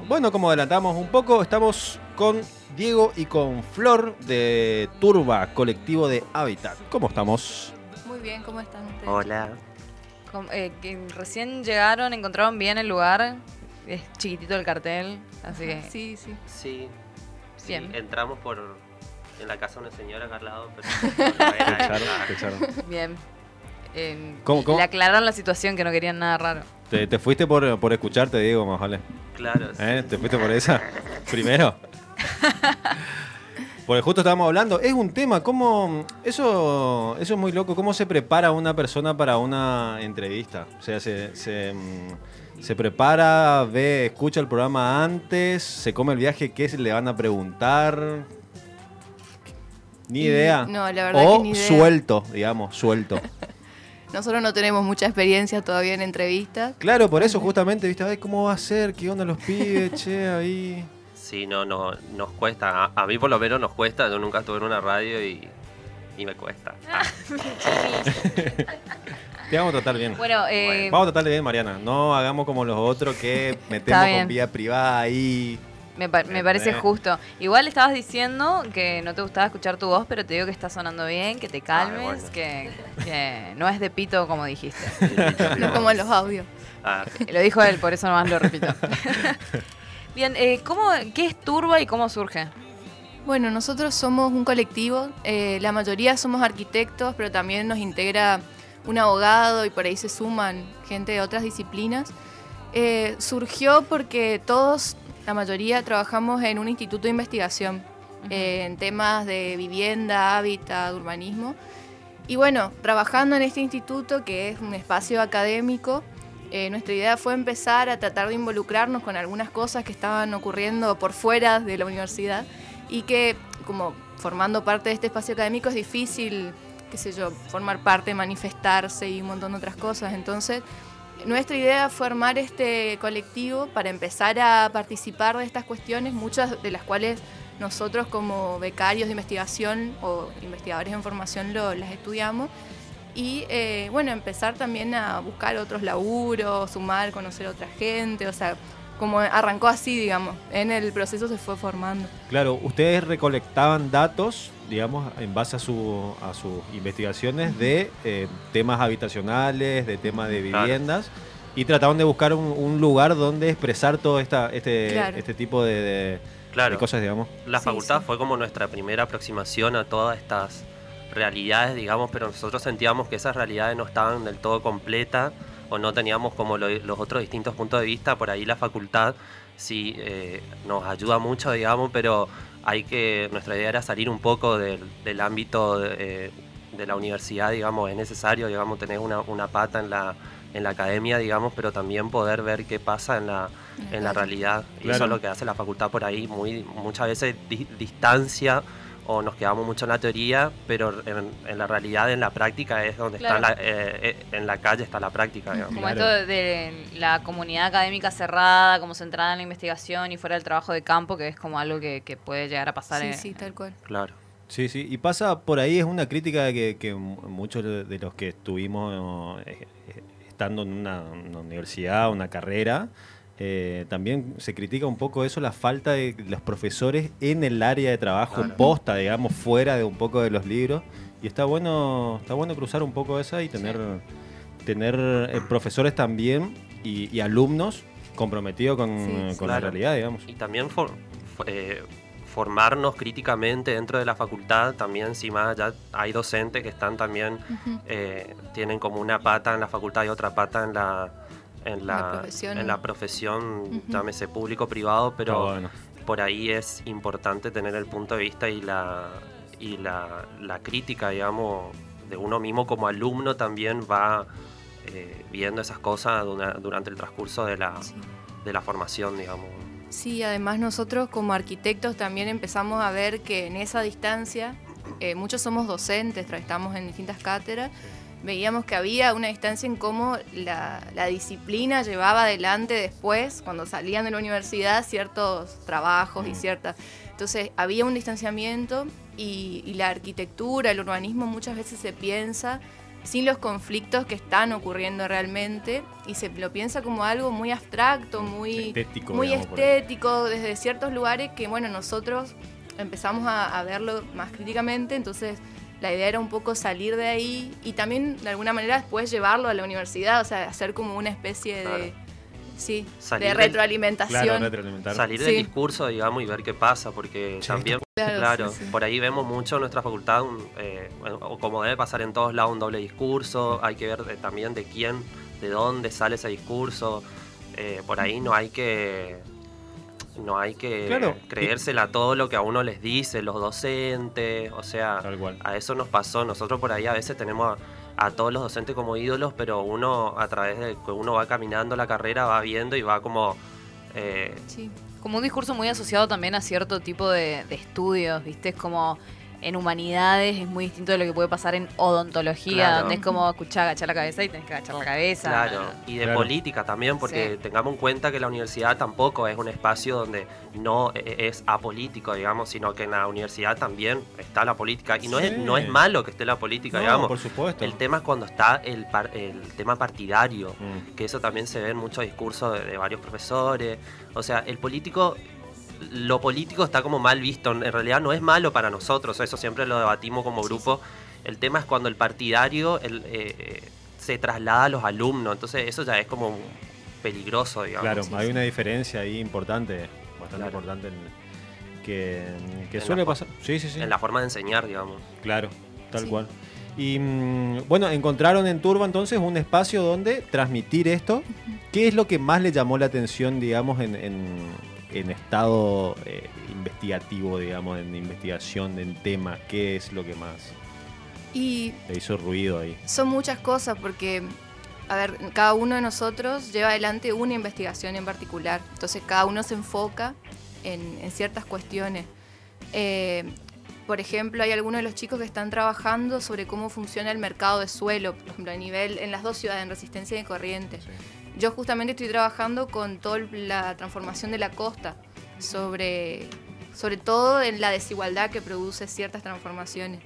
Bueno, como adelantamos un poco, estamos con Diego y con Flor de Turba, colectivo de Hábitat. ¿Cómo estamos? Muy bien, ¿cómo están ustedes? Hola. Que recién llegaron, encontraron bien el lugar. Es chiquitito el cartel, así que... Sí, sí. Sí, Bien. entramos en la casa de una señora acá al lado, pero no era ella. Te echaron. Bien. ¿Cómo? Le aclararon la situación, que no querían nada raro. Te fuiste por escucharte, Diego, más vale. Claro, sí. ¿Te fuiste por esa? Primero. Porque justo estábamos hablando, es un tema, ¿cómo? Eso es muy loco, ¿cómo se prepara una persona para una entrevista? O sea, se prepara, escucha el programa antes, se come el viaje, ¿qué le van a preguntar? Ni idea. No, la verdad o que ni idea. suelto. Nosotros no tenemos mucha experiencia todavía en entrevistas. Claro, por eso justamente, viste, ay, ¿cómo va a ser? ¿Qué onda los pibes? Che, ahí. Sí, no, nos cuesta. A mí por lo menos nos cuesta. Yo nunca estuve en una radio y me cuesta. Te vamos a tratar bien. Bueno, Vamos a tratarle bien, Mariana. No hagamos como los otros que metemos Está bien. con vida privada ahí. me parece justo. Igual estabas diciendo que no te gustaba escuchar tu voz, pero te digo que está sonando bien, que te calmes, bueno. que no es de pito como dijiste. No como en los audios. Ah, Lo dijo él, por eso nomás lo repito. Bien, ¿qué es Turba y cómo surge? Bueno, nosotros somos un colectivo. La mayoría somos arquitectos, pero también nos integra un abogado y por ahí se suman gente de otras disciplinas. Surgió porque todos, la mayoría, trabajamos en un instituto de investigación en temas de vivienda, hábitat, urbanismo. Y bueno, trabajando en este instituto, que es un espacio académico, nuestra idea fue empezar a tratar de involucrarnos con algunas cosas que estaban ocurriendo por fuera de la universidad y que, como formando parte de este espacio académico, es difícil, qué sé yo, formar parte, manifestarse y un montón de otras cosas. Entonces, nuestra idea fue armar este colectivo para empezar a participar de estas cuestiones, muchas de las cuales nosotros como becarios de investigación o investigadores en formación las estudiamos. Y bueno, empezar también a buscar otros laburos, sumar, conocer a otra gente, o sea, como arrancó así, digamos, en el proceso se fue formando. Claro, ustedes recolectaban datos, digamos, en base a sus investigaciones de temas habitacionales, de temas de viviendas, y trataban de buscar un lugar donde expresar todo este tipo de cosas, digamos. La Sí, facultad sí. fue como nuestra primera aproximación a todas estas realidades, digamos, pero nosotros sentíamos que esas realidades no estaban del todo completas o no teníamos como los otros distintos puntos de vista. Por ahí la facultad sí nos ayuda mucho, digamos, pero nuestra idea era salir un poco del ámbito de la universidad, digamos. Es necesario, digamos, tener una pata en la academia, digamos, pero también poder ver qué pasa en la realidad. Y Claro. eso es lo que hace la facultad por ahí, muchas veces distancia, o nos quedamos mucho en la teoría, pero en la realidad, en la práctica, es donde Claro. está en la calle está la práctica, digamos. Como Claro. esto de la comunidad académica cerrada, como centrada en la investigación y fuera del trabajo de campo, que es como algo que puede llegar a pasar. Sí, sí, tal cual. Claro. Sí, sí, y pasa por ahí, es una crítica que muchos de los que estuvimos estando en una universidad, una carrera, también se critica un poco eso, la falta de los profesores en el área de trabajo, Claro. posta, digamos, fuera de un poco de los libros, y está bueno cruzar un poco esa y tener profesores también y alumnos comprometidos con la Claro. realidad, digamos. Y también formarnos críticamente dentro de la facultad, también encima ya hay docentes que están también, tienen como una pata en la facultad y otra pata en la profesión, llámese público-privado, pero Está bueno. por ahí es importante tener el punto de vista y la crítica, digamos, de uno mismo como alumno también va viendo esas cosas durante el transcurso de la formación, digamos. Sí, además nosotros como arquitectos también empezamos a ver que en esa distancia, muchos somos docentes, estamos en distintas cátedras, veíamos que había una distancia en cómo la disciplina llevaba adelante después, cuando salían de la universidad, ciertos trabajos y ciertas... Entonces había un distanciamiento y la arquitectura, el urbanismo muchas veces se piensa sin los conflictos que están ocurriendo realmente, y se lo piensa como algo muy abstracto, muy estético, muy digamos, estético, desde ciertos lugares que, bueno, nosotros empezamos a verlo más críticamente, entonces la idea era un poco salir de ahí y también de alguna manera después llevarlo a la universidad, o sea, hacer como una especie de, sí, Salir de del- retroalimentación. Claro, retroalimentar. Salir Sí. del discurso, digamos, y ver qué pasa, porque Sí, también, Claro, sí, sí. por ahí vemos mucho en nuestra facultad, bueno, o como debe pasar en todos lados, un doble discurso. Hay que ver también de quién, de dónde sale ese discurso. Por ahí no hay que Claro. creérsela todo lo que a uno les dice, los docentes, o sea, Tal cual. a eso nos pasó. Nosotros por ahí a veces tenemos a todos los docentes como ídolos, pero uno a través de que uno va caminando la carrera va viendo y va como... Sí. Como un discurso muy asociado también a cierto tipo de estudios, ¿viste? Es como en humanidades es muy distinto de lo que puede pasar en odontología, Claro. donde es como escuchar agachar la cabeza y tenés que agachar la cabeza. Claro, y de Claro. política también, porque Sí. tengamos en cuenta que la universidad tampoco es un espacio donde no es apolítico, digamos, sino que en la universidad también está la política. Y no, Sí. no es malo que esté la política, No, digamos. por supuesto. El tema es cuando está el tema partidario, Mm. que eso también se ve en muchos discursos de varios profesores. O sea, el político... Lo político está como mal visto, en realidad no es malo para nosotros, eso siempre lo debatimos como grupo. El tema es cuando el partidario se traslada a los alumnos, entonces eso ya es como peligroso, digamos. Claro, Sí, hay sí. una diferencia ahí importante, bastante Claro. importante, que En suele la pasar. Sí, sí, sí. En la forma de enseñar, digamos. Claro, tal Sí. cual. Y bueno, encontraron en Turba entonces un espacio donde transmitir esto. ¿Qué es lo que más le llamó la atención, digamos, en estado investigativo, digamos, en investigación, en tema? ¿Qué es lo que más Y le hizo ruido ahí? son muchas cosas porque, a ver, cada uno de nosotros lleva adelante una investigación en particular. Entonces cada uno se enfoca en ciertas cuestiones. Por ejemplo, hay algunos de los chicos que están trabajando sobre cómo funciona el mercado de suelo, por ejemplo, a nivel en las dos ciudades, en Resistencia y Corrientes. Yo justamente estoy trabajando con toda la transformación de la costa, sobre todo en la desigualdad que produce ciertas transformaciones.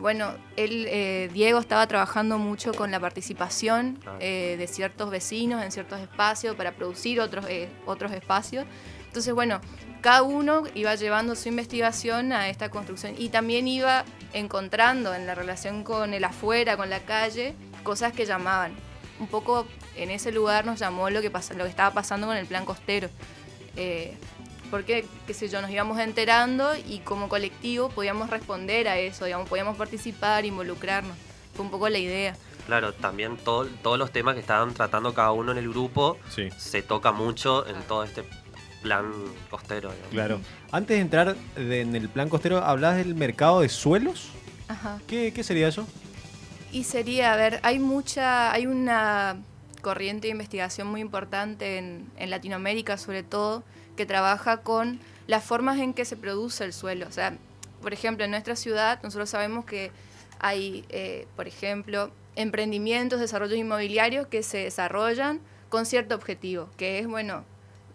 Bueno, Diego estaba trabajando mucho con la participación de ciertos vecinos en ciertos espacios para producir otros espacios. Entonces, bueno, cada uno iba llevando su investigación a esta construcción y también iba encontrando en la relación con el afuera, con la calle, cosas que llamaban. Un poco en ese lugar nos llamó lo que estaba pasando con el plan costero. Porque, qué sé yo, nos íbamos enterando y como colectivo podíamos responder a eso, digamos, podíamos participar, involucrarnos. Fue un poco la idea. Claro, también todos los temas que estaban tratando cada uno en el grupo Sí, se toca mucho en todo este plan costero, digamos. claro. Antes de entrar en el plan costero, ¿hablabas del mercado de suelos? Ajá. ¿Qué sería eso? Y sería, a ver, hay una corriente de investigación muy importante en Latinoamérica, sobre todo, que trabaja con las formas en que se produce el suelo. O sea, por ejemplo, en nuestra ciudad nosotros sabemos que hay, por ejemplo, emprendimientos, desarrollos inmobiliarios que se desarrollan con cierto objetivo, que es, bueno,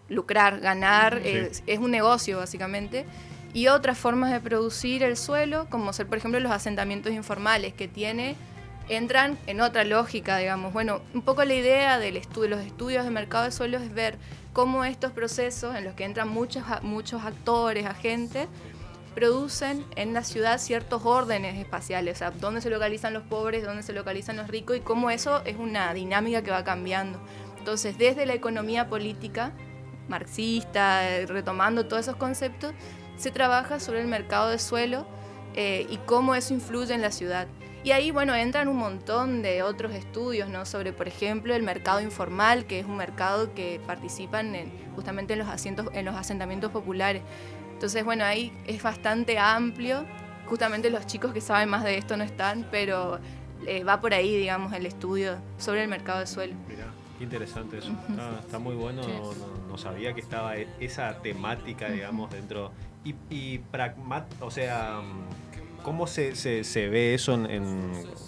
lucrar, ganar, Sí. es un negocio básicamente. Y otras formas de producir el suelo, como ser, por ejemplo, los asentamientos informales, que entran en otra lógica, digamos. Bueno, un poco la idea los estudios de mercado de suelos es ver cómo estos procesos en los que entran muchos actores, agentes, producen en la ciudad ciertos órdenes espaciales, o sea, dónde se localizan los pobres, dónde se localizan los ricos, y cómo eso es una dinámica que va cambiando. Entonces, desde la economía política marxista, retomando todos esos conceptos, se trabaja sobre el mercado de suelo y cómo eso influye en la ciudad. Y ahí, bueno, entran un montón de otros estudios, ¿no? Sobre, por ejemplo, el mercado informal, que es un mercado que participan justamente en los asentamientos populares. Entonces, bueno, ahí es bastante amplio. Justamente los chicos que saben más de esto no están, pero va por ahí, digamos, el estudio sobre el mercado de suelo. Mirá, qué interesante eso. Ujú. Está muy bueno. Sí. No sabía que estaba esa temática, digamos, dentro. O sea, ¿cómo se ve eso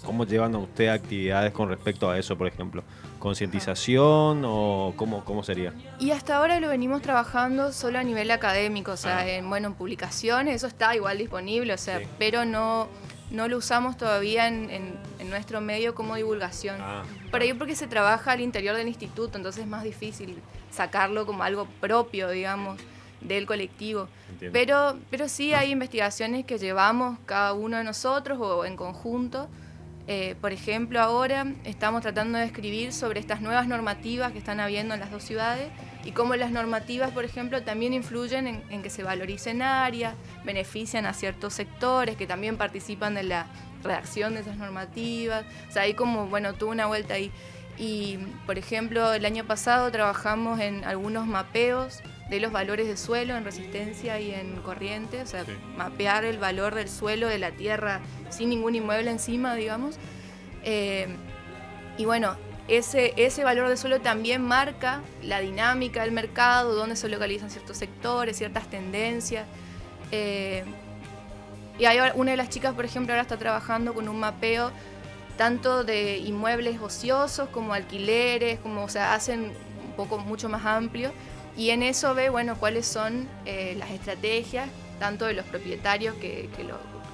cómo llevan a usted actividades con respecto a eso, por ejemplo? ¿Concientización o cómo sería? Y hasta ahora lo venimos trabajando solo a nivel académico, o sea, Ah. en publicaciones, eso está igual disponible, o sea, Sí. pero no no lo usamos todavía en nuestro medio como divulgación. Por ahí porque se trabaja al interior del instituto, entonces es más difícil sacarlo como algo propio, digamos, del colectivo. Pero sí hay investigaciones que llevamos cada uno de nosotros o en conjunto. Por ejemplo, ahora estamos tratando de escribir sobre estas nuevas normativas que están habiendo en las dos ciudades y cómo las normativas, por ejemplo, también influyen en que se valoricen áreas, benefician a ciertos sectores que también participan de la redacción de esas normativas. O sea, hay como, bueno, tuvo una vuelta ahí. Y, por ejemplo, el año pasado trabajamos en algunos mapeos de los valores de suelo en resistencia y en corriente, o sea, mapear el valor del suelo, de la tierra, sin ningún inmueble encima, digamos. Y bueno, ese valor de suelo también marca la dinámica del mercado, dónde se localizan ciertos sectores, ciertas tendencias. Y hay una de las chicas, por ejemplo, ahora está trabajando con un mapeo tanto de inmuebles ociosos como alquileres, como, o sea, hacen un poco mucho más amplio. Y en eso ve, bueno, cuáles son las estrategias, tanto de los propietarios que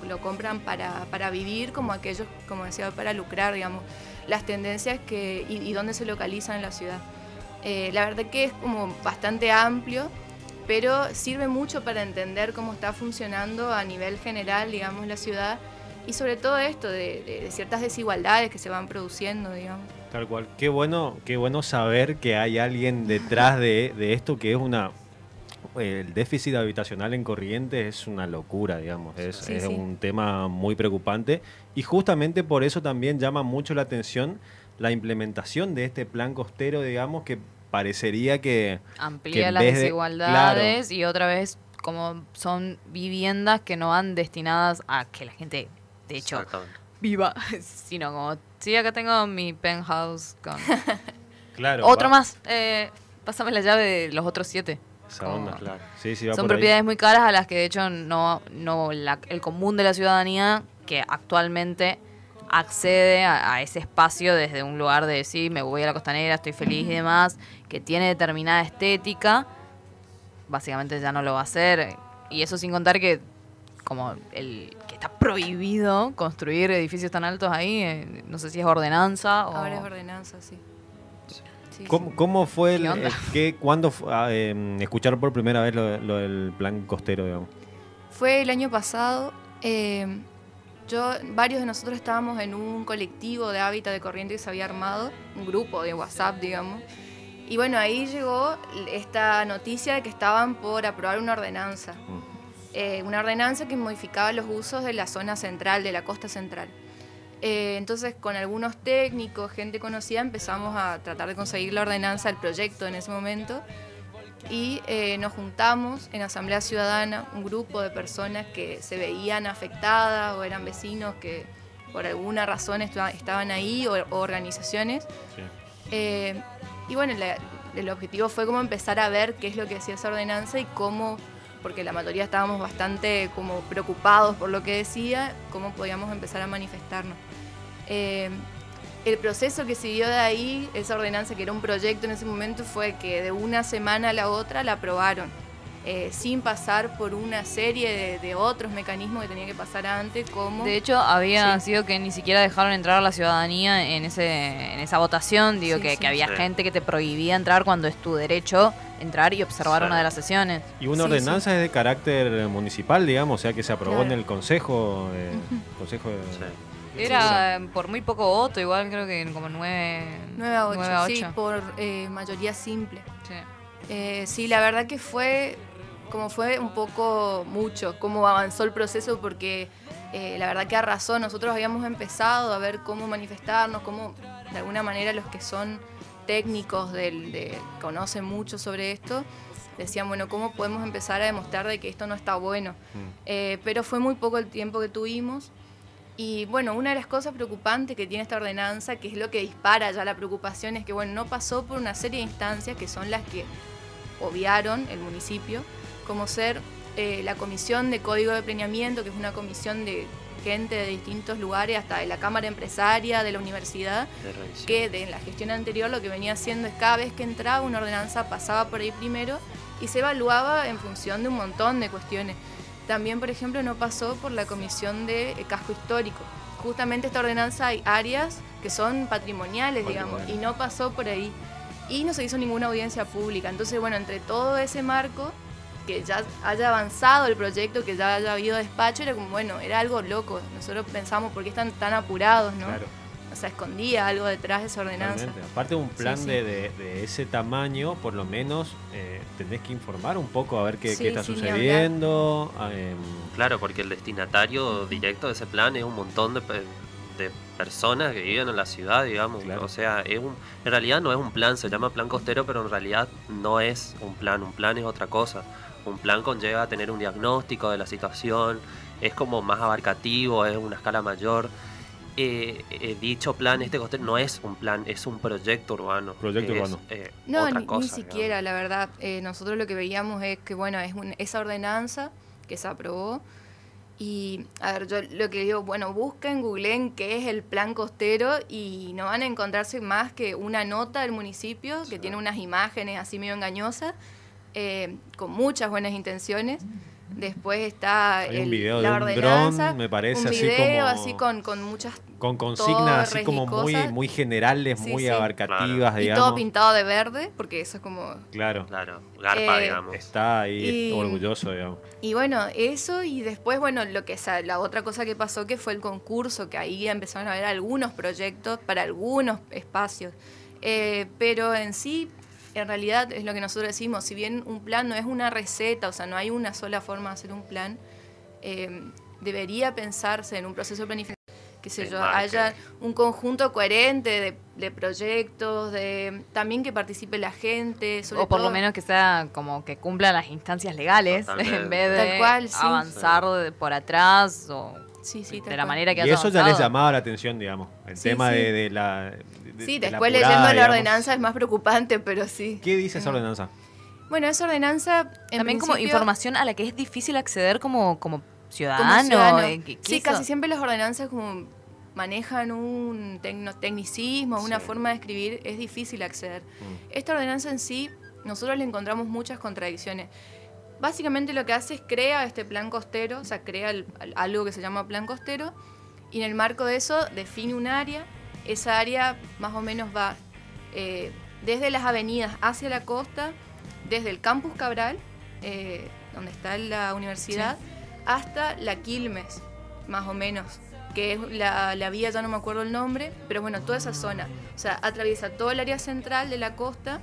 lo compran para vivir, como aquellos, como decía, para lucrar, digamos, las tendencias y dónde se localizan en la ciudad. La verdad que es como bastante amplio, pero sirve mucho para entender cómo está funcionando a nivel general, digamos, la ciudad, y sobre todo esto de ciertas desigualdades que se van produciendo, digamos. Tal cual. Qué bueno saber que hay alguien detrás de esto, que es el déficit habitacional en Corrientes es una locura, digamos. Es un tema muy preocupante y justamente por eso también llama mucho la atención la implementación de este plan costero, digamos, que parecería que amplía las desigualdades y otra vez como son viviendas que no van destinadas a que la gente, de hecho, viva, sino como, sí, acá tengo mi penthouse con otro más, pásame la llave de los otros 7. Esa onda, claro. Sí, va son por propiedades ahí. muy caras a las que de hecho el común de la ciudadanía que actualmente accede a ese espacio desde un lugar de sí, me voy a la costanera, estoy feliz y demás, que tiene determinada estética, básicamente ya no lo va a hacer. Y eso sin contar que como que está prohibido construir edificios tan altos ahí, no sé si es ordenanza o... Ahora es ordenanza, sí. ¿Cómo fue cuándo escucharon por primera vez lo del plan costero, digamos? Fue el año pasado. Varios de nosotros estábamos en un colectivo de hábitat de Corrientes que se había armado, un grupo de WhatsApp, digamos. Y bueno, ahí llegó esta noticia de que estaban por aprobar una ordenanza. Una ordenanza que modificaba los usos de la zona central, de la costa central. Entonces, con algunos técnicos, gente conocida, empezamos a tratar de conseguir la ordenanza, el proyecto en ese momento, y nos juntamos en Asamblea Ciudadana, un grupo de personas que se veían afectadas o eran vecinos que por alguna razón estaban ahí, o organizaciones. Sí. Y bueno, el objetivo fue como empezar a ver qué es lo que decía esa ordenanza y cómo, porque la mayoría estábamos bastante como preocupados por lo que decía, cómo podíamos empezar a manifestarnos. El proceso que siguió de ahí, esa ordenanza que era un proyecto en ese momento, fue que de una semana a la otra la aprobaron, sin pasar por una serie de otros mecanismos que tenía que pasar antes, como... De hecho, había sido que ni siquiera dejaron entrar a la ciudadanía en esa votación, que había gente que te prohibía entrar cuando es tu derecho entrar y observar una de las sesiones. Y una ordenanza es de carácter municipal, digamos, o sea que se aprobó en el consejo. Era por muy poco voto, igual creo que como 9 a 8. Sí, por mayoría simple. Sí, la verdad que fue un poco mucho cómo avanzó el proceso, porque la verdad que arrasó. Nosotros habíamos empezado a ver cómo manifestarnos, cómo de alguna manera los que son técnicos conocen mucho sobre esto, decían, bueno, ¿cómo podemos empezar a demostrar de que esto no está bueno? Pero fue muy poco el tiempo que tuvimos. Y bueno, una de las cosas preocupantes que tiene esta ordenanza, que es lo que dispara ya la preocupación, es que bueno, no pasó por una serie de instancias que son las que obviaron el municipio, como ser la Comisión de Código de Planeamiento, que es una comisión de gente de distintos lugares, hasta de la Cámara Empresaria, de la universidad, que en la gestión anterior lo que venía haciendo es cada vez que entraba una ordenanza pasaba por ahí primero y se evaluaba en función de un montón de cuestiones. también, por ejemplo, no pasó por la comisión de casco histórico. Justamente esta ordenanza hay áreas que son patrimoniales, digamos, y no pasó por ahí. Y no se hizo ninguna audiencia pública. Entonces, bueno, entre todo ese marco, que ya haya avanzado el proyecto, que ya haya habido despacho, era como, bueno, era algo loco. Nosotros pensamos, ¿por qué están tan apurados, no? Claro. O sea, escondía algo detrás de esa ordenanza. Totalmente. Aparte de un plan Sí, sí. de ese tamaño, por lo menos tenés que informar un poco a ver qué Sí, está sí, ni sucediendo. Claro, porque el destinatario directo de ese plan es un montón de personas que viven en la ciudad, digamos. Claro. O sea, en realidad no es un plan, se llama plan costero, pero en realidad no es un plan es otra cosa. Un plan conlleva tener un diagnóstico de la situación, es como más abarcativo, es una escala mayor. Dicho plan, este costero no es un plan, es un proyecto urbano. Proyecto que urbano. Es, No, otra ni cosa, siquiera, digamos. la verdad. Nosotros lo que veíamos es que, bueno, esa ordenanza que se aprobó. Y, a ver, yo lo que digo, bueno, busquen, googleen qué es el plan costero y no van a encontrarse más que una nota del municipio que tiene unas imágenes así medio engañosas, con muchas buenas intenciones. Después está Hay un video la de un ordenanza, dron, me parece, un así video como- así con muchas Con consignas así torres y como muy, cosas. muy generales, Sí, muy sí. abarcativas, y digamos. todo pintado de verde, porque eso es como... Claro. Claro, garpa, Eh, digamos. Está ahí Y- orgulloso, digamos. Y bueno, eso y después, bueno, la otra cosa que pasó que fue el concurso, que ahí empezaron a haber algunos proyectos para algunos espacios. Pero en sí, en realidad es lo que nosotros decimos, si bien un plan no es una receta, o sea, no hay una sola forma de hacer un plan, debería pensarse en un proceso de planificación, qué sé yo, Enmarque. haya un conjunto coherente de proyectos, también que participe la gente, sobre O por lo todo- menos que sea como que cumpla las instancias legales Totalmente. en vez de Tal cual, sí. avanzar por atrás o Sí, sí, de tal la cual. manera que Y haya eso ya les avanzado. llamaba la atención, digamos. El Sí, tema sí. de la. Sí, de la después apurada, leyendo la digamos. ordenanza es más preocupante, pero sí. ¿Qué dice esa ordenanza? Bueno, esa ordenanza en también como principio, información a la que es difícil acceder como como ciudadano. ciudadano. ¿Qué Sí, hizo? casi siempre las ordenanzas como manejan un tecnicismo, una Sí. forma de escribir, es difícil acceder. Esta ordenanza en sí, nosotros le encontramos muchas contradicciones. Básicamente lo que hace es crea este plan costero, o sea, crea algo que se llama plan costero, y en el marco de eso define un área. Esa área más o menos va desde las avenidas hacia la costa, desde el Campus Cabral, donde está la universidad, hasta la Quilmes, más o menos, que es la vía, ya no me acuerdo el nombre, pero bueno, toda esa zona. O sea, atraviesa todo el área central de la costa,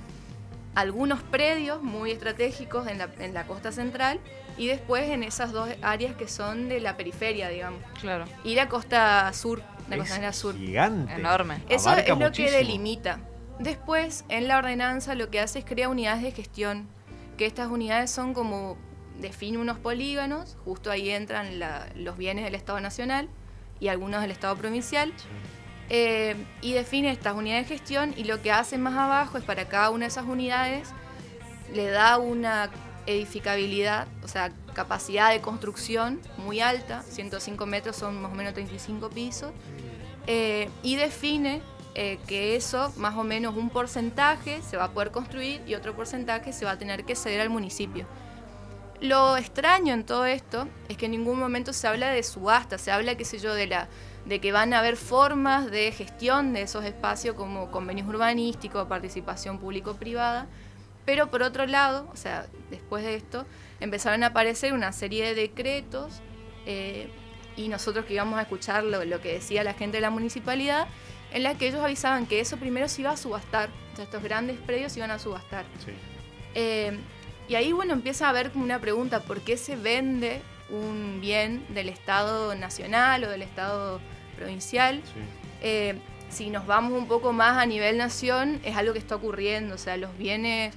algunos predios muy estratégicos en la costa central y después en esas dos áreas que son de la periferia, digamos. Claro, Y la costa sur, la Es costanera sur. gigante. enorme. Eso Abarca es lo muchísimo. que delimita. Después, en la ordenanza lo que hace es crear unidades de gestión, que estas unidades son como, define unos polígonos, justo ahí entran los bienes del Estado Nacional y algunos del Estado Provincial, y define estas unidades de gestión y lo que hace más abajo es para cada una de esas unidades le da una edificabilidad, o sea, capacidad de construcción muy alta, 105 metros son más o menos 35 pisos, y define que eso, más o menos un porcentaje se va a poder construir y otro porcentaje se va a tener que ceder al municipio. Lo extraño en todo esto es que en ningún momento se habla de subasta, se habla, qué sé yo, de que van a haber formas de gestión de esos espacios como convenios urbanísticos, participación público-privada, pero por otro lado, o sea, después de esto, empezaron a aparecer una serie de decretos y nosotros que íbamos a escuchar lo que decía la gente de la municipalidad, en la que ellos avisaban que eso primero se iba a subastar, o sea, estos grandes predios se iban a subastar. Sí. Y ahí, bueno, empieza a haber como una pregunta, ¿por qué se vende un bien del Estado nacional o del Estado provincial? Sí. Si nos vamos un poco más a nivel nación, es algo que está ocurriendo, o sea, los bienes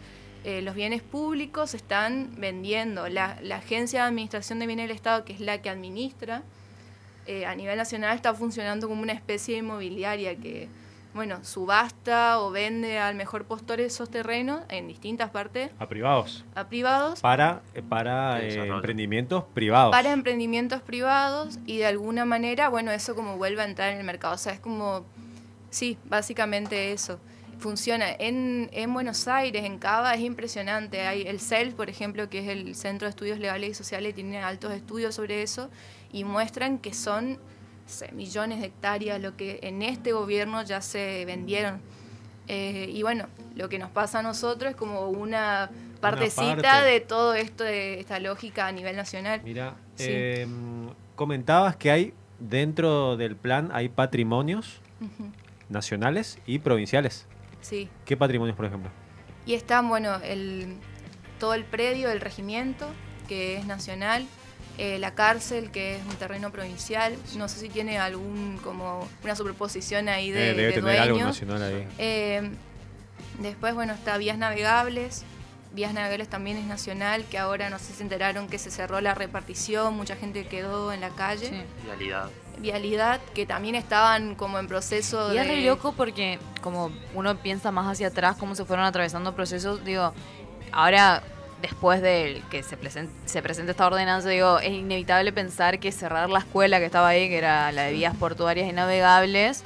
públicos se están vendiendo. La Agencia de Administración de Bienes del Estado, que es la que administra, a nivel nacional está funcionando como una especie de inmobiliaria que, bueno, subasta o vende al mejor postor esos terrenos en distintas partes A privados. a privados Para Desarrollo. emprendimientos privados. para emprendimientos privados y de alguna manera, bueno, eso como vuelve a entrar en el mercado. O sea, es como, sí, básicamente eso. funciona. En Buenos Aires, en Cava, es impresionante. Hay el CELS, por ejemplo, que es el Centro de Estudios Legales y Sociales, tiene altos estudios sobre eso y muestran que son millones de hectáreas lo que en este gobierno ya se vendieron. Y bueno, lo que nos pasa a nosotros es como una partecita de todo esto, de esta lógica a nivel nacional. Mira, Sí. comentabas que hay dentro del plan hay patrimonios nacionales y provinciales. Sí. ¿Qué patrimonios, por ejemplo? Y están, bueno, todo el predio del regimiento, que es nacional, la cárcel, que es un terreno provincial. No sé si tiene como una superposición ahí de Debe tener algo dueños. nacional ahí. Después, bueno, está Vías Navegables. Vías Navegables también es nacional, que ahora no sé si se enteraron que se cerró la repartición, mucha gente quedó en la calle. Sí. Vialidad. Vialidad, que también estaban como en proceso Y de... es re loco porque como uno piensa más hacia atrás cómo se fueron atravesando procesos, digo, ahora después de que se presente esta ordenanza, digo, es inevitable pensar que cerrar la escuela que estaba ahí, que era la de vías portuarias y navegables,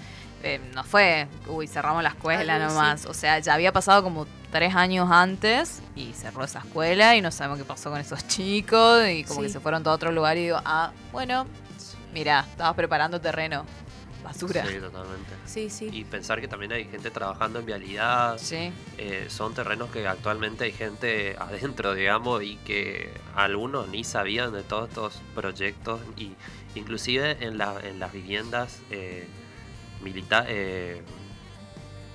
no fue, cerramos la escuela Algo nomás, así. o sea, ya había pasado como 3 años antes y cerró esa escuela y no sabemos qué pasó con esos chicos y como Sí. que se fueron a otro lugar y digo, bueno, mira, estabas preparando terreno, basura. Sí, totalmente. Sí, sí. Y pensar que también hay gente trabajando en vialidad. Sí. Son terrenos que actualmente hay gente adentro, digamos, y que algunos ni sabían de todos estos proyectos. Y inclusive en las viviendas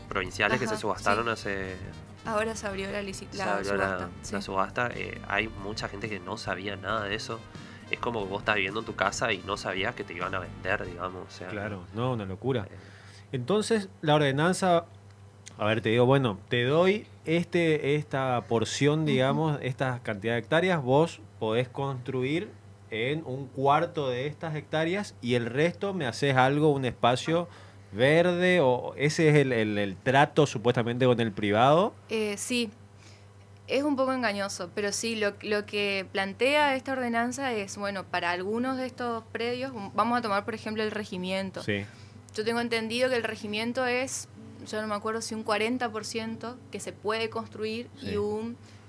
provinciales que Ajá, se subastaron sí. hace... Ahora se abrió la se abrió subasta. la Sí. subasta. Hay mucha gente que no sabía nada de eso. Es como que vos estás viviendo en tu casa y no sabías que te iban a vender, digamos. O sea, Claro, no, una locura. Entonces, la ordenanza, a ver, te digo, bueno, te doy esta porción, digamos, esta cantidad de hectáreas, vos podés construir en un cuarto de estas hectáreas y el resto me haces algo, un espacio verde, o ese es el trato supuestamente con el privado. Sí, es un poco engañoso, pero sí, lo que plantea esta ordenanza es, bueno, para algunos de estos predios, vamos a tomar por ejemplo el regimiento. Sí, Yo tengo entendido que el regimiento es, yo no me acuerdo si un 40% que se puede construir Sí.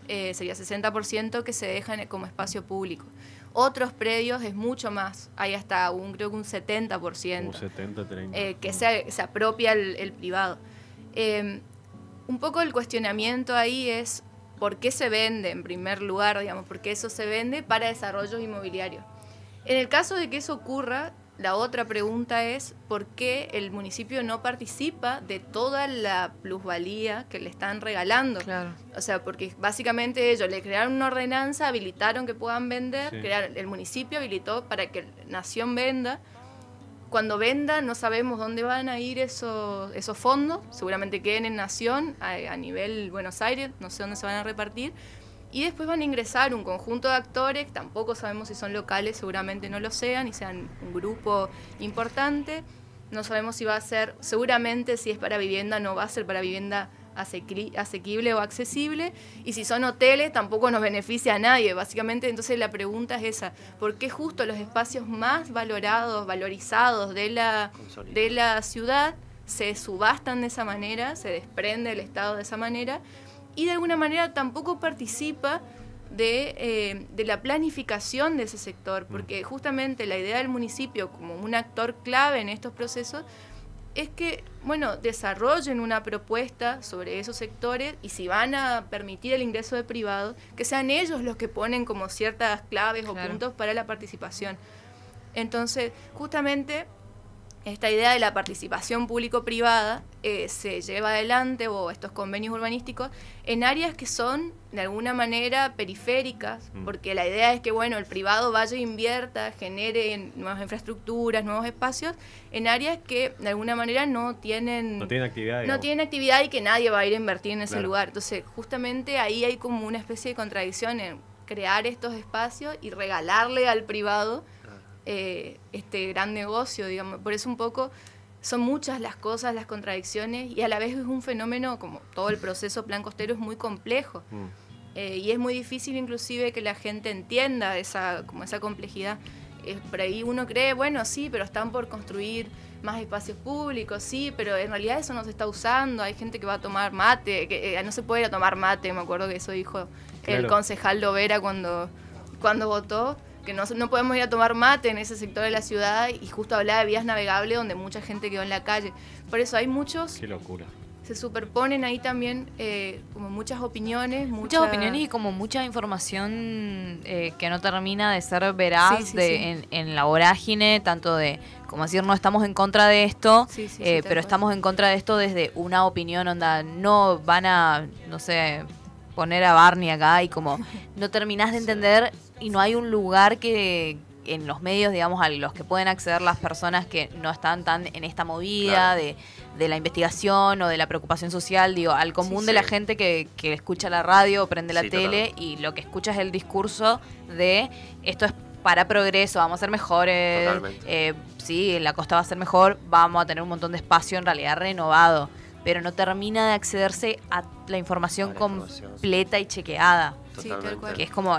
y sería 60% que se dejan como espacio público. Otros predios es mucho más, hay hasta creo que un 70%. como 70, 30. Que se apropia el privado. Un poco el cuestionamiento ahí es por qué se vende en primer lugar, digamos, porque eso se vende para desarrollos inmobiliarios. En el caso de que eso ocurra, la otra pregunta es por qué el municipio no participa de toda la plusvalía que le están regalando. Claro. O sea, porque básicamente ellos le crearon una ordenanza, habilitaron que puedan vender, Sí. el municipio habilitó para que Nación venda. Cuando venda no sabemos dónde van a ir esos fondos, seguramente queden en Nación, a nivel Buenos Aires, no sé dónde se van a repartir, y después van a ingresar un conjunto de actores, tampoco sabemos si son locales, seguramente no lo sean, y sean un grupo importante, no sabemos si va a ser, seguramente si es para vivienda no va a ser para vivienda asequible o accesible, y si son hoteles tampoco nos beneficia a nadie, básicamente. Entonces la pregunta es esa, ¿por qué justo los espacios más valorizados de la ciudad se subastan de esa manera, se desprende el Estado de esa manera, y de alguna manera tampoco participa de la planificación de ese sector? Porque justamente la idea del municipio como un actor clave en estos procesos es que, bueno, desarrollen una propuesta sobre esos sectores, y si van a permitir el ingreso de privados, que sean ellos los que ponen como ciertas claves o Claro. puntos para la participación. Entonces, justamente esta idea de la participación público-privada se lleva adelante, o estos convenios urbanísticos, en áreas que son de alguna manera periféricas, porque la idea es que, bueno, el privado vaya e invierta, genere nuevas infraestructuras, nuevos espacios, en áreas que de alguna manera no tienen actividad, no digamos. tienen actividad y que nadie va a ir a invertir en ese Claro. lugar. Entonces, justamente ahí hay como una especie de contradicción en crear estos espacios y regalarle al privado este gran negocio, digamos. Por eso un poco son muchas las cosas, las contradicciones, y a la vez es un fenómeno, como todo el proceso plan costero, es muy complejo. Y es muy difícil inclusive que la gente entienda esa complejidad. Por ahí uno cree, bueno, sí, pero están por construir más espacios públicos, sí, pero en realidad eso no se está usando. Hay gente que va a tomar mate, que no se puede ir a tomar mate, me acuerdo que eso dijo el concejal Lovera cuando votó, que no podemos ir a tomar mate en ese sector de la ciudad, y justo hablaba de vías navegables donde mucha gente quedó en la calle. Por eso hay muchos... Qué locura. Se superponen ahí también como muchas opiniones. Muchas opiniones y como mucha información que no termina de ser veraz sí. En la vorágine, tanto de, como decir, no estamos en contra de esto, pero estamos en contra de esto desde una opinión, onda, no van a, no sé, poner a Barney acá y como no terminás de entender y no hay un lugar que... en los medios, digamos, a los que pueden acceder las personas que no están tan en esta movida de la investigación o de la preocupación social, digo, al común de la gente que escucha la radio o prende la tele total. Y lo que escucha es el discurso de esto es para progreso, vamos a ser mejores, sí, la costa va a ser mejor, vamos a tener un montón de espacio en realidad renovado, pero no termina de accederse a la información completa y chequeada, que es como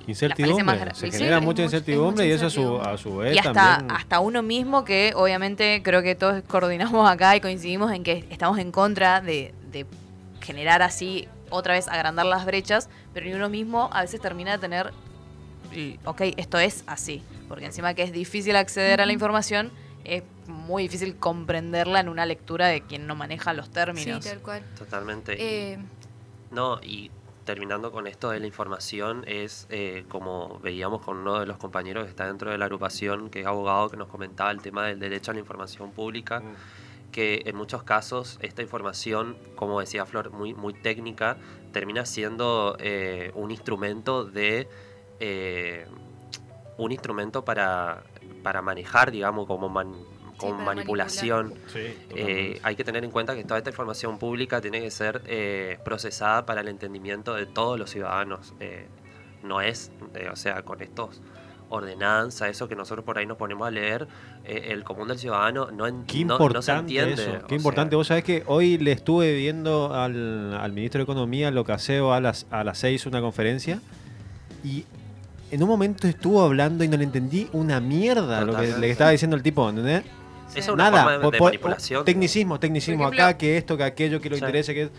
incertidumbre, se genera mucha incertidumbre y eso a su vez y también... hasta uno mismo, que obviamente creo que todos coordinamos acá y coincidimos en que estamos en contra de generar así, otra vez agrandar las brechas, pero ni uno mismo a veces termina de tener, ok, esto es así, porque encima que es difícil acceder a la información, es muy difícil comprenderla en una lectura de quien no maneja los términos. Sí, tal cual. Totalmente. Y terminando con esto de la información, es como veíamos con uno de los compañeros que está dentro de la agrupación, que es abogado, que nos comentaba el tema del derecho a la información pública, que en muchos casos esta información, como decía Flor, muy, muy técnica, termina siendo un instrumento para manejar, digamos, como manipulación. Hay que tener en cuenta que toda esta información pública tiene que ser procesada para el entendimiento de todos los ciudadanos. No es, o sea, con estos ordenanzas, eso que nosotros por ahí nos ponemos a leer, el común del ciudadano no se entiende. Eso. Qué importante. Vos sabés que hoy le estuve viendo al ministro de Economía, Locaseo, a las 6 una conferencia, y en un momento estuvo hablando y no le entendí una mierda lo que le estaba diciendo el tipo, ¿entendés? Es una forma de manipulación. Tecnicismo ejemplo, acá, que esto, que aquello, que lo interese, que...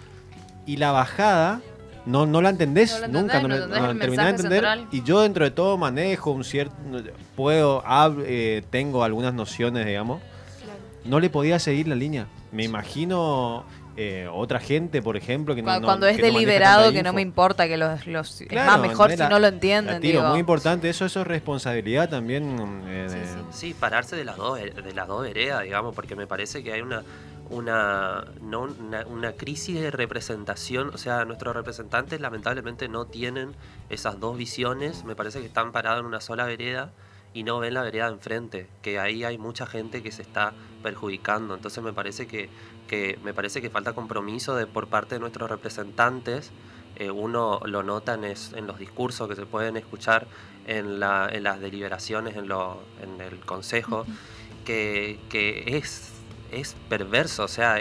Y la bajada no la entendés, nunca no terminás de entender. Central. Y yo dentro de todo manejo un cierto... tengo algunas nociones, digamos. Claro. No le podía seguir la línea. Me imagino... otra gente, por ejemplo, que cuando es deliberado, que no me importa que los claro, es más mejor si no lo entienden. Digo. Muy importante, eso es responsabilidad también. Sí, pararse de las dos veredas, digamos, porque me parece que hay una crisis de representación. O sea, nuestros representantes lamentablemente no tienen esas dos visiones. Me parece que están parados en una sola vereda y no ven la vereda de enfrente, que ahí hay mucha gente que se está perjudicando. Entonces me parece que falta compromiso por parte de nuestros representantes. Uno lo nota en los discursos que se pueden escuchar en las deliberaciones en el consejo, que es perverso. O sea,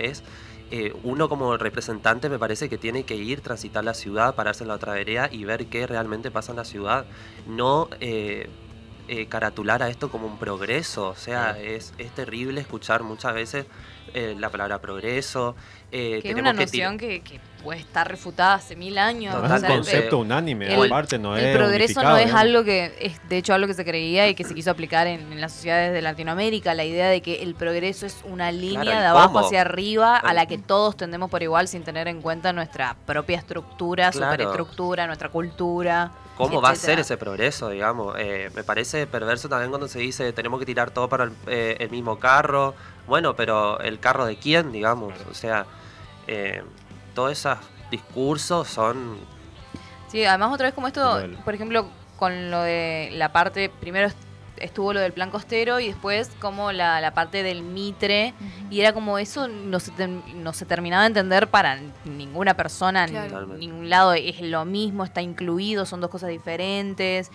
uno como representante me parece que tiene que ir, transitar la ciudad, pararse en la otra vereda y ver qué realmente pasa en la ciudad. No caratular a esto como un progreso. O sea, es terrible escuchar muchas veces la palabra progreso. Que es una noción que puede estar refutada hace 1000 años. No, es un concepto unánime, aparte no es el progreso no es digamos. Algo que es de hecho algo que se creía y que se quiso aplicar en las sociedades de Latinoamérica, la idea de que el progreso es una línea de abajo hacia arriba a la que todos tendemos por igual sin tener en cuenta nuestra propia estructura, superestructura, nuestra cultura. ¿Cómo va a ser ese progreso, digamos? Me parece perverso también cuando se dice tenemos que tirar todo para el mismo carro. Bueno, pero ¿el carro de quién, digamos? O sea, todos esos discursos son... Sí, además otra vez como esto, por ejemplo, con lo de la parte, primero estuvo lo del plan costero y después como la parte del Mitre, y era como eso no se terminaba de entender para ninguna persona, en ningún lado es lo mismo, está incluido, son dos cosas diferentes,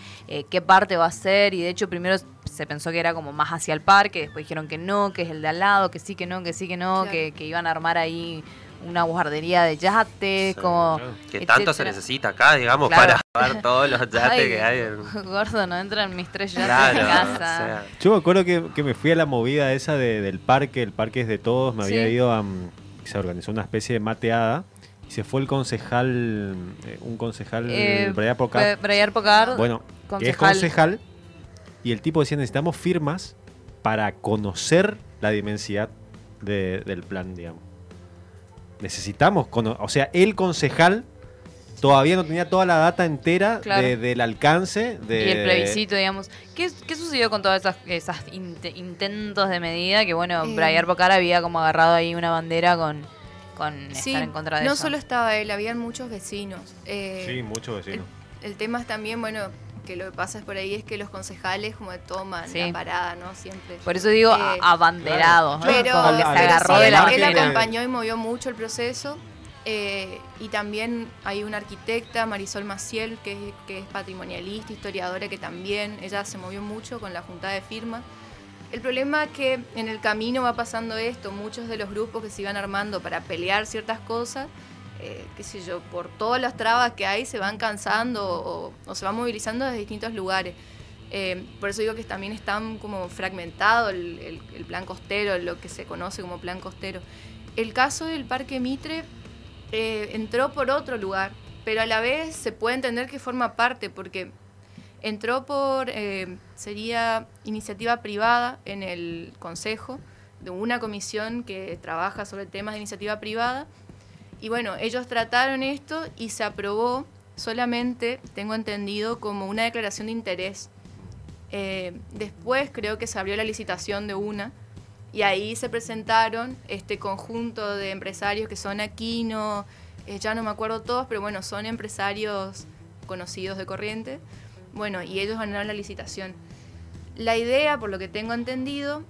qué parte va a ser, y de hecho primero se pensó que era como más hacia el parque, después dijeron que no, que es el de al lado, que sí, que no, que sí, que no, que iban a armar ahí una guardería de yates, Sí, como... Que tanto se etcétera. necesita acá, digamos, Claro. para ver todos los yates Ay, que hay. En... Gordo, no entran mis 3 yates Claro, en o casa. sea, Yo me acuerdo que me fui a la movida esa del parque, el parque es de todos, me había Sí. ido a... se organizó una especie de mateada y se fue el concejal, un concejal, Brian Pocard. Brian Pocard, Bueno, que es concejal. concejal y el tipo decía, necesitamos firmas para conocer la dimensidad del plan, digamos. Necesitamos, o sea, el concejal todavía no tenía toda la data entera Claro. del alcance de... Y el plebiscito, digamos. ¿Qué sucedió con todas esas intentos de medida? Que bueno, Brian Pocard había como agarrado ahí una bandera con Sí, estar en contra de no eso. solo estaba él, habían muchos vecinos. Sí, muchos vecinos. El tema es también, bueno, que lo que pasa es por ahí es que los concejales como que toman Sí. la parada, ¿no? Siempre. Por eso digo Claro. abanderados, ¿no? Pero, Como que se a- agarró sí, de la él bandera. acompañó y movió mucho el proceso. Y también hay una arquitecta, Marisol Maciel, que es patrimonialista, historiadora, que también ella se movió mucho con la junta de firmas. El problema es que en el camino va pasando esto, muchos de los grupos que se iban armando para pelear ciertas cosas, qué sé yo, por todas las trabas que hay se van cansando o se van movilizando desde distintos lugares. Por eso digo que también están como fragmentado el plan costero, lo que se conoce como plan costero. El caso del Parque Mitre entró por otro lugar, pero a la vez se puede entender que forma parte, porque entró por, sería iniciativa privada en el Consejo, de una comisión que trabaja sobre temas de iniciativa privada. Y bueno, ellos trataron esto y se aprobó solamente, tengo entendido, como una declaración de interés. Después creo que se abrió la licitación de una y ahí se presentaron este conjunto de empresarios que son Aquino, ya no me acuerdo todos, pero bueno, son empresarios conocidos de Corrientes. Bueno, y ellos ganaron la licitación. La idea, por lo que tengo entendido,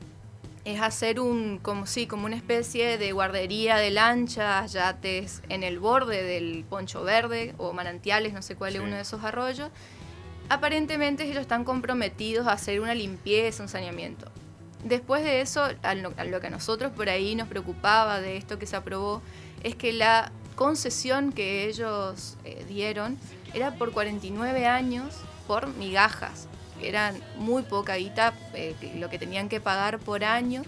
es hacer como una especie de guardería de lanchas, yates en el borde del Poncho Verde o Manantiales, no sé cuál es uno de esos arroyos. Aparentemente ellos están comprometidos a hacer una limpieza, un saneamiento. Después de eso, a lo que a nosotros por ahí nos preocupaba de esto que se aprobó, es que la concesión que ellos dieron era por 49 años por migajas. Eran muy poca guita lo que tenían que pagar por año.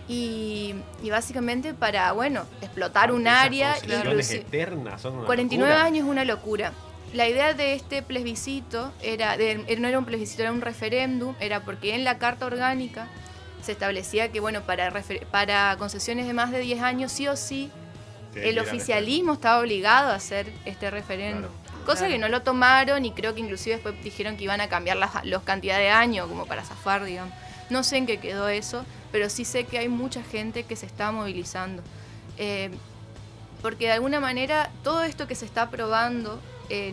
Y básicamente para, bueno, explotar un área. Eternas, son una 49 locura. años es una locura. La idea de este plebiscito no era un plebiscito, era un referéndum, era porque en la Carta Orgánica se establecía que, bueno, para concesiones de más de 10 años, sí o sí, el oficialismo estaba obligado a hacer este referéndum. Claro. Cosa que no lo tomaron y creo que inclusive después dijeron que iban a cambiar las cantidades de años como para zafar, digamos. No sé en qué quedó eso, pero sí sé que hay mucha gente que se está movilizando. Porque de alguna manera todo esto que se está aprobando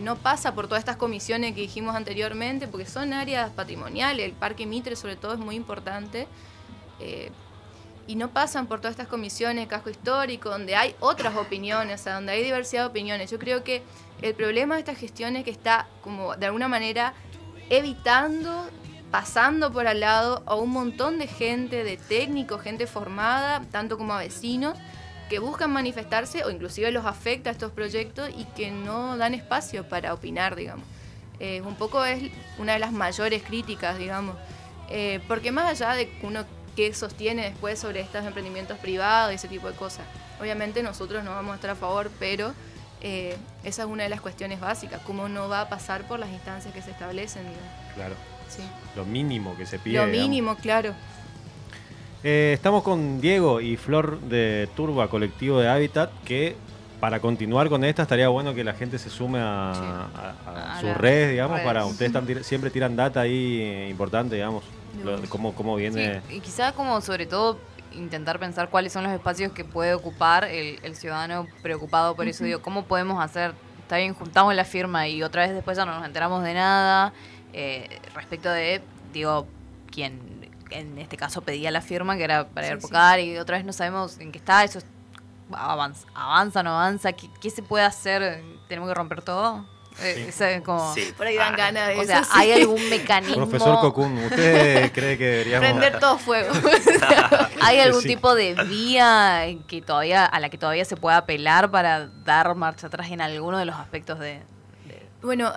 no pasa por todas estas comisiones que dijimos anteriormente, porque son áreas patrimoniales, el Parque Mitre sobre todo es muy importante, y no pasan por todas estas comisiones, casco histórico, donde hay otras opiniones, o sea, donde hay diversidad de opiniones. Yo creo que el problema de esta gestión es que está como de alguna manera evitando, pasando por al lado a un montón de gente, de técnicos, gente formada, tanto como a vecinos, que buscan manifestarse o inclusive los afecta a estos proyectos y que no dan espacio para opinar, digamos. Un poco es una de las mayores críticas, digamos, porque más allá de uno que sostiene después sobre estos emprendimientos privados y ese tipo de cosas, obviamente nosotros no vamos a estar a favor, pero esa es una de las cuestiones básicas, cómo no va a pasar por las instancias que se establecen, digamos. Claro. Sí. Lo mínimo que se pide. Lo digamos. mínimo, claro. Estamos con Diego y Flor de Turba, colectivo de Hábitat, que para continuar con esta estaría bueno que la gente se sume a sus las redes, digamos, redes. para ustedes siempre tiran data ahí importante, digamos, cómo viene. Sí, y quizá como sobre todo intentar pensar cuáles son los espacios que puede ocupar el ciudadano preocupado por eso. Digo, ¿cómo podemos hacer? Está bien, juntamos la firma y otra vez después ya no nos enteramos de nada. Respecto de, digo, quien en este caso pedía la firma, que era para Pocard, y otra vez no sabemos en qué está, eso avanza, no avanza, ¿qué se puede hacer? ¿Tenemos que romper todo? Como, Sí. Por ahí dan ganas de o eso. sea, sí. ¿hay algún mecanismo? Profesor Cocún, ¿usted cree que deberíamos...? Prender todo fuego. ¿Hay algún Sí. tipo de vía a la que todavía se pueda apelar para dar marcha atrás en alguno de los aspectos de... Bueno,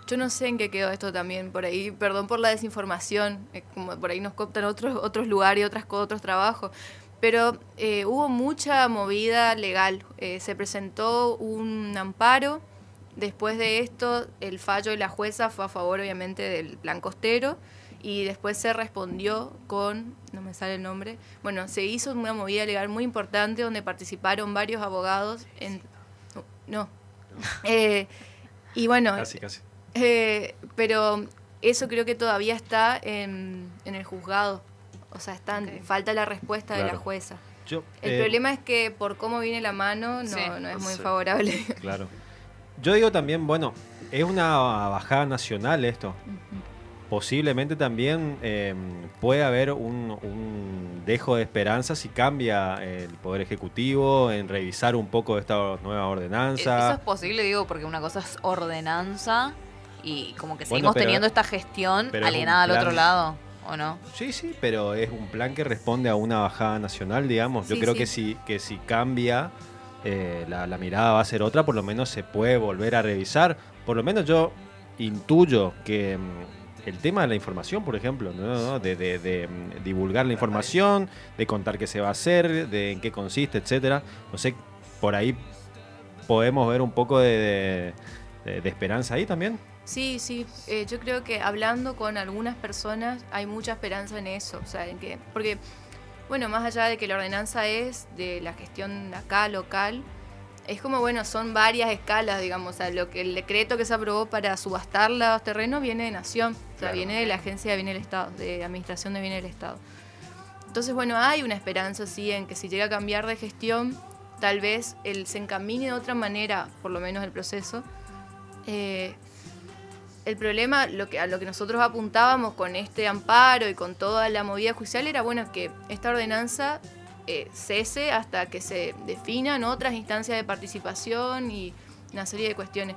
yo no sé en qué quedó esto también, por ahí, perdón por la desinformación, como por ahí nos cooptan otros lugares y otros trabajos, pero hubo mucha movida legal. Se presentó un amparo, después de esto el fallo de la jueza fue a favor obviamente del plan costero, y después se respondió con, no me sale el nombre, bueno, se hizo una movida legal muy importante donde participaron varios abogados y bueno, Casi. pero eso creo que todavía está en el juzgado, o sea, falta la respuesta de la Claro. jueza. Yo, El problema es que por cómo viene la mano no es muy Sí. favorable. Claro. Yo digo también, bueno, es una bajada nacional esto. Posiblemente también puede haber un dejo de esperanza si cambia el Poder Ejecutivo en revisar un poco esta nueva Eso ordenanza. es posible, digo, porque una cosa es ordenanza y como que Bueno, seguimos pero- teniendo esta gestión pero es un alienada al plan. otro lado, ¿o no? Sí, pero es un plan que responde a una bajada nacional, digamos. Yo Sí, creo sí. que si cambia, la mirada va a ser otra, por lo menos se puede volver a revisar. Por lo menos yo intuyo que el tema de la información, por ejemplo, ¿no? de divulgar la información, de contar qué se va a hacer, de en qué consiste, etcétera. No sé, por ahí podemos ver un poco de esperanza ahí también. Sí, yo creo que hablando con algunas personas hay mucha esperanza en eso, o sea, porque, bueno, más allá de que la ordenanza es de la gestión acá, local, es como, bueno, son varias escalas, digamos, o sea, el decreto que se aprobó para subastar los terrenos viene de Nación, o sea, Claro. viene de la Agencia de Bienes del Estado, de Administración de Bienes del Estado. Entonces, bueno, hay una esperanza, sí, en que si llega a cambiar de gestión, tal vez se encamine de otra manera, por lo menos el proceso. El problema, a lo que nosotros apuntábamos con este amparo y con toda la movida judicial era, bueno, que esta ordenanza cese hasta que se definan otras instancias de participación y una serie de cuestiones.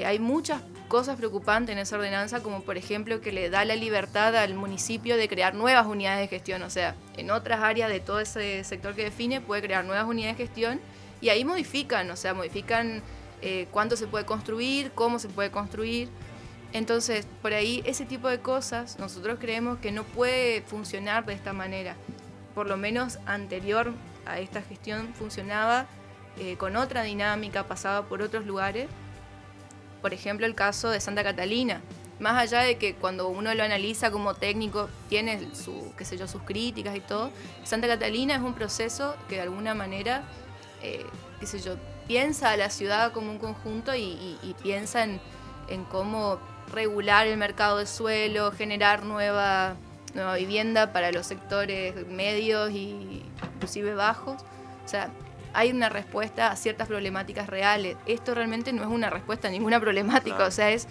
Hay muchas cosas preocupantes en esa ordenanza, como por ejemplo que le da la libertad al municipio de crear nuevas unidades de gestión, o sea, en otras áreas de todo ese sector que define puede crear nuevas unidades de gestión y ahí modifican cuánto se puede construir, cómo se puede construir. Entonces, por ahí ese tipo de cosas nosotros creemos que no puede funcionar de esta manera. Por lo menos anterior a esta gestión funcionaba con otra dinámica, pasaba por otros lugares. Por ejemplo, el caso de Santa Catalina. Más allá de que cuando uno lo analiza como técnico tiene sus críticas y todo, Santa Catalina es un proceso que de alguna manera, piensa a la ciudad como un conjunto y piensa en cómo regular el mercado de suelo, generar nueva vivienda para los sectores medios y inclusive bajos. O sea, hay una respuesta a ciertas problemáticas reales. Esto realmente no es una respuesta a ninguna problemática, Claro. o sea, es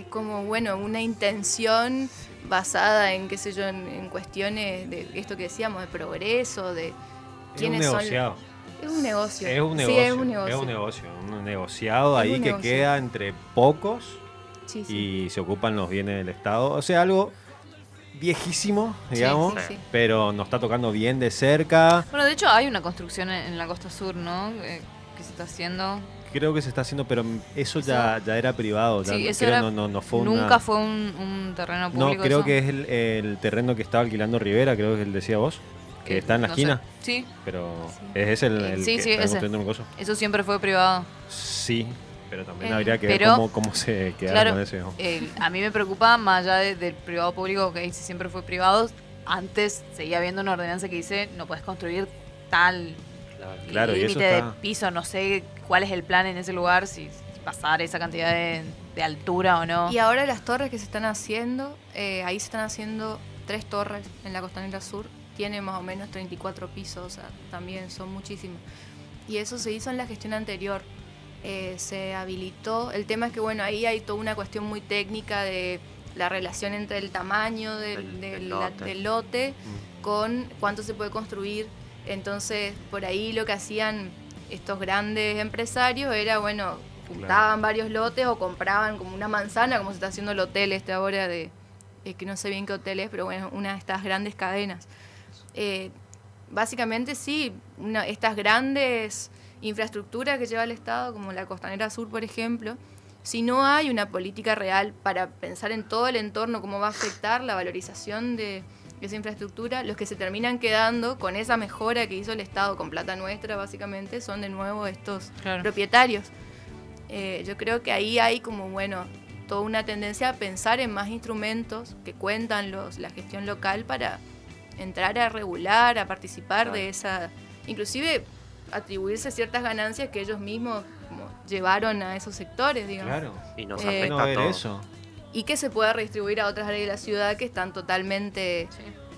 como, bueno, una intención basada en, en cuestiones de esto que decíamos, de progreso, de Es un quiénes son. negociado. Es un negocio. Es un Sí, negocio. es un negocio. Es un negocio. Un negociado Es ahí un que negocio. queda entre pocos Sí, sí. y se ocupan los bienes del Estado. O sea, algo viejísimo, digamos, sí. pero nos está tocando bien de cerca. Bueno, de hecho hay una construcción en la costa sur, ¿no? Que se está haciendo. Creo que se está haciendo, pero eso ya era privado. Ya Sí, eso creo era- no fue Nunca una... fue un terreno No, público. creo eso. que es el terreno que estaba alquilando Rivera, creo que él decía vos, que está en la no sé. esquina. Sí, Pero es ese el Sí, que sí, está ese. construyendo un coso. eso siempre fue privado. Sí, pero también habría que pero- ver cómo se quedaron Claro, con eso. a mí me preocupa, más allá del privado público, que si siempre fue privado, antes seguía habiendo una ordenanza que dice no puedes construir tal Claro, y eso límite está... de piso, no sé cuál es el plan en ese lugar, si pasar esa cantidad de altura o no. Y ahora las torres que se están haciendo, ahí se están haciendo 3 torres en la Costanera Sur, tiene más o menos 34 pisos, o sea, también son muchísimos. Y eso se hizo en la gestión anterior, se habilitó, el tema es que bueno, ahí hay toda una cuestión muy técnica de la relación entre el tamaño Del del lote. lote con cuánto se puede construir. Entonces, por ahí lo que hacían estos grandes empresarios era, bueno, juntaban varios lotes o compraban como una manzana, como se está haciendo el hotel ahora de, que no sé bien qué hotel es, pero bueno, una de estas grandes cadenas. Básicamente sí, estas grandes infraestructuras que lleva el Estado, como la Costanera Sur, por ejemplo, si no hay una política real para pensar en todo el entorno, cómo va a afectar la valorización de esa infraestructura, los que se terminan quedando con esa mejora que hizo el Estado con plata nuestra, básicamente, son de nuevo estos propietarios. Yo creo que ahí hay como, bueno, toda una tendencia a pensar en más instrumentos que cuentan la gestión local para entrar a regular, a participar de esa, inclusive atribuirse ciertas ganancias que ellos mismos como llevaron a esos sectores, digamos. Claro. Y nos No afecta ver todo. eso. Y que se pueda redistribuir a otras áreas de la ciudad que están totalmente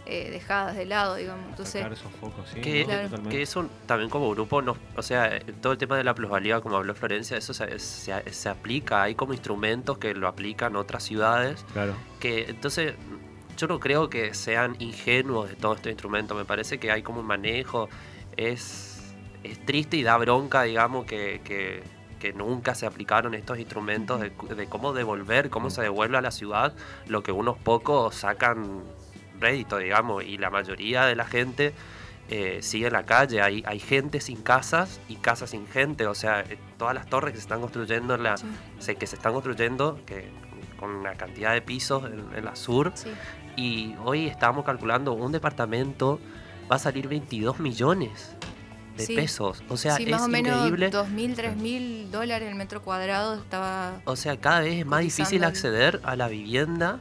dejadas de lado, digamos. Entonces, Sacar esos focos, sí. Que, ¿no? Claro. Totalmente. que eso también como grupo, o sea, todo el tema de la plusvalía, como habló Florencia, eso se aplica, hay como instrumentos que lo aplican otras ciudades, Claro. que entonces yo no creo que sean ingenuos de todos estos instrumentos, me parece que hay como un manejo, es triste y da bronca, digamos, que nunca se aplicaron estos instrumentos de cómo devolver, cómo se devuelve a la ciudad lo que unos pocos sacan rédito, digamos, y la mayoría de la gente sigue en la calle. Hay gente sin casas y casas sin gente, o sea, todas las torres que se están construyendo con una cantidad de pisos en la sur, y hoy estamos calculando un departamento va a salir 22 millones de pesos, o sea, sí, es más o menos increíble. $2.000, $3.000 el metro cuadrado estaba. O sea, cada vez es más difícil cotizando. acceder a la vivienda,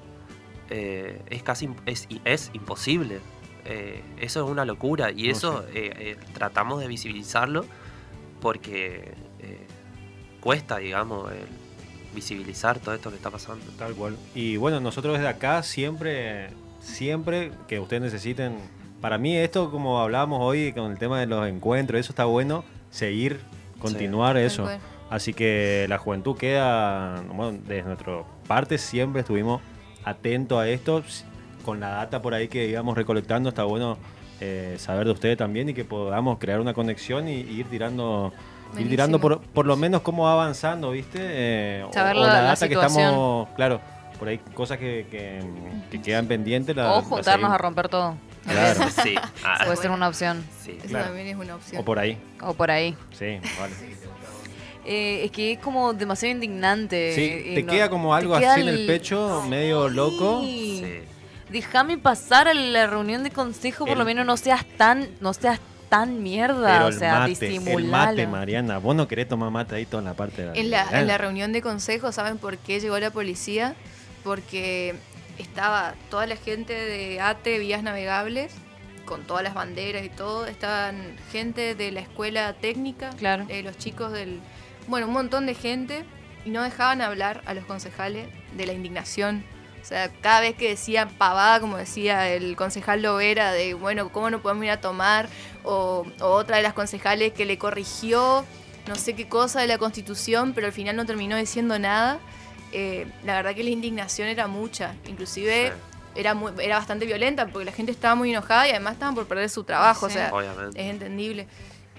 es imposible. Eso es una locura y No, eso tratamos de visibilizarlo porque cuesta, digamos, visibilizar todo esto que está pasando. Tal cual. Y bueno, nosotros desde acá siempre que ustedes necesiten, para mí esto como hablábamos hoy con el tema de los encuentros, eso está bueno, seguir, continuar eso. Tal cual. Así que la juventud queda, bueno, desde nuestra parte siempre estuvimos atentos a esto, con la data por ahí que íbamos recolectando, está bueno saber de ustedes también y que podamos crear una conexión y ir tirando... Ir tirando por lo menos cómo va avanzando, ¿viste? Saber o la data que situación. estamos, claro, por ahí cosas que quedan pendientes. O juntarnos a romper todo. Claro. Sí, Puede ser una opción. sí. Eso Claro. también es una opción. O por ahí, O por ahí. sí, vale. Es que es como demasiado indignante. Sí, te no- queda como algo te queda así en el pecho, medio loco. Sí. Sí. Déjame pasar a la reunión de consejo, por lo menos no seas tan mierda, Pero o sea, el mate, disimulalo. Mariana, vos no querés tomar mate ahí toda la parte de En la reunión de consejo, ¿saben por qué llegó la policía? Porque estaba toda la gente de ATE, Vías Navegables, con todas las banderas y todo. Estaban gente de la escuela técnica, Claro. Los chicos bueno, un montón de gente, y no dejaban hablar a los concejales de la indignación. O sea, cada vez que decían pavada, como decía el concejal Lovera, de bueno, ¿cómo no podemos ir a tomar? O otra de las concejales que le corrigió no sé qué cosa de la Constitución, pero al final no terminó diciendo nada. La verdad que la indignación era mucha, inclusive era bastante violenta, porque la gente estaba muy enojada y además estaban por perder su trabajo, Sí. o sea, Obviamente. es entendible.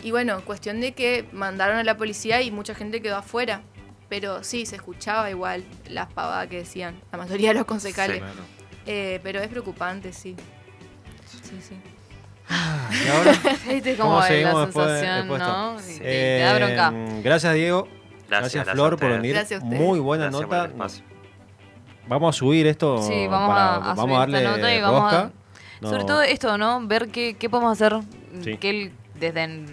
Y bueno, cuestión de que mandaron a la policía y mucha gente quedó afuera. Pero sí, se escuchaba igual las pavadas que decían la mayoría de los concejales. Sí. Claro. Pero es preocupante, sí. Sí. Y ahora, Viste ¿cómo como la seguimos después de sensación, esto? ¿no? Y te da bronca. Gracias, Diego. Gracias, Flor, a por ustedes. venir. Gracias a ustedes. Muy buena Gracias por nota. el espacio. Vamos a subir esto. Sí, vamos a subir darle esta nota y vamos rosca. No, Sobre todo esto, ¿no? Ver qué podemos hacer Sí. desde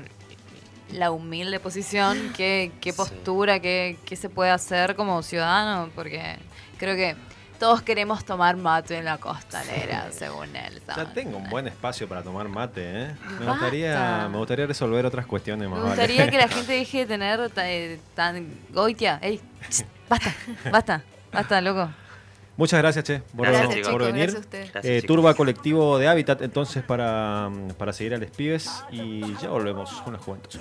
la humilde posición, qué Sí. postura, qué se puede hacer como ciudadano, porque creo que todos queremos tomar mate en la costanera, según él. ya tengo un buen espacio para tomar mate, ¿eh? Me Basta. gustaría resolver otras cuestiones más. Me gustaría que la gente deje de tener tan... Goitia, ey, basta, loco. Muchas gracias, Che, por, Gracias, Gracias, chicos. por chicos, venir. gracias a ustedes. Gracias, chicos. Turba Colectivo de Hábitat, entonces, para seguir a los pibes. Y ya volvemos con la juventud.